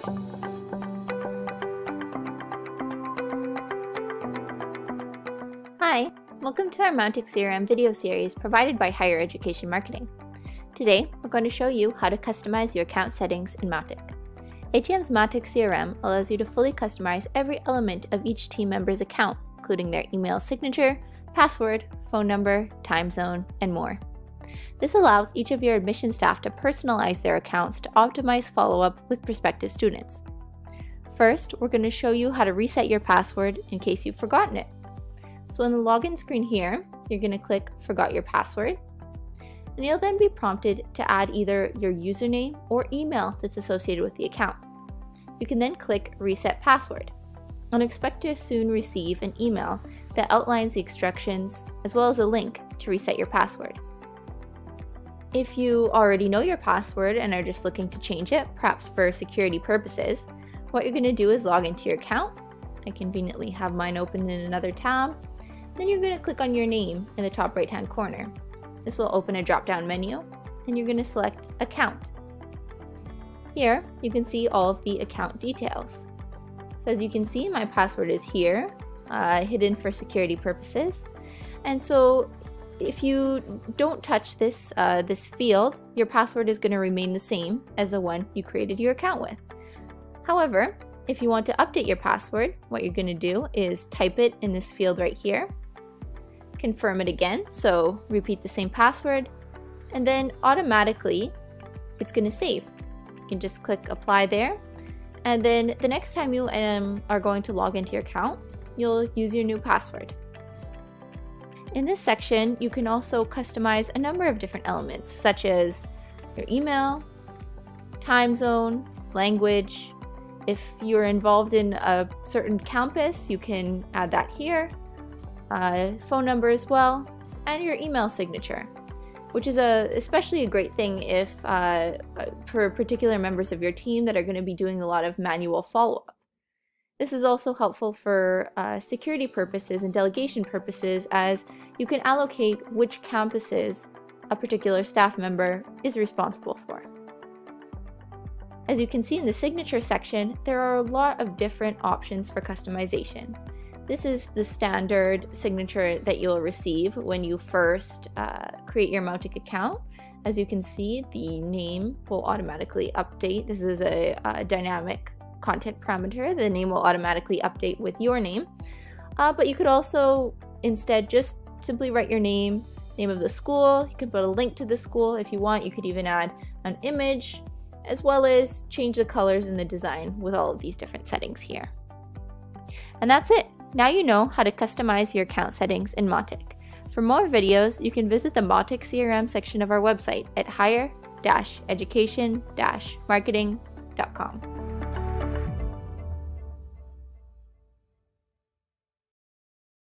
Hi, welcome to our Mautic CRM video series provided by Higher Education Marketing. Today, we're going to show you how to customize your account settings in Mautic. AGM's Mautic CRM allows you to fully customize every element of each team member's account, including their email signature, password, phone number, time zone, and more. This allows each of your admission staff to personalize their accounts to optimize follow-up with prospective students. First, we're going to show you how to reset your password in case you've forgotten it. So on the login screen here, you're going to click Forgot Your Password, and you'll then be prompted to add either your username or email that's associated with the account. You can then click Reset Password and expect to soon receive an email that outlines the instructions as well as a link to reset your password. If you already know your password and are just looking to change it, perhaps for security purposes, what you're going to do is log into your account. I conveniently have mine open in another tab. Then you're going to click on your name in the top right hand corner. This will open a drop down menu, and you're going to select Account. Here you can see all of the account details. So as you can see, my password is here, hidden for security purposes. And so if you don't touch this field, your password is going to remain the same as the one you created your account with. However, if you want to update your password, what you're going to do is type it in this field right here, confirm it again, so repeat the same password, and then automatically it's going to save. You can just click Apply there, and then the next time you are going to log into your account, you'll use your new password. In this section, you can also customize a number of different elements, such as your email, time zone, language. If you're involved in a certain campus, you can add that here, phone number as well, and your email signature, which is especially a great thing if for particular members of your team that are going to be doing a lot of manual follow-up. This is also helpful for security purposes and delegation purposes, as you can allocate which campuses a particular staff member is responsible for. As you can see in the signature section, there are a lot of different options for customization. This is the standard signature that you'll receive when you first create your Mautic account. As you can see, the name will automatically update. This is a dynamic content parameter. The name will automatically update with your name. But you could also instead just simply write your name of the school. You can put a link to the school if you want. You could even add an image, as well as change the colors and the design with all of these different settings here. And that's it. Now you know how to customize your account settings in Mautic. For more videos, you can visit the Mautic CRM section of our website at higher-education-marketing.com.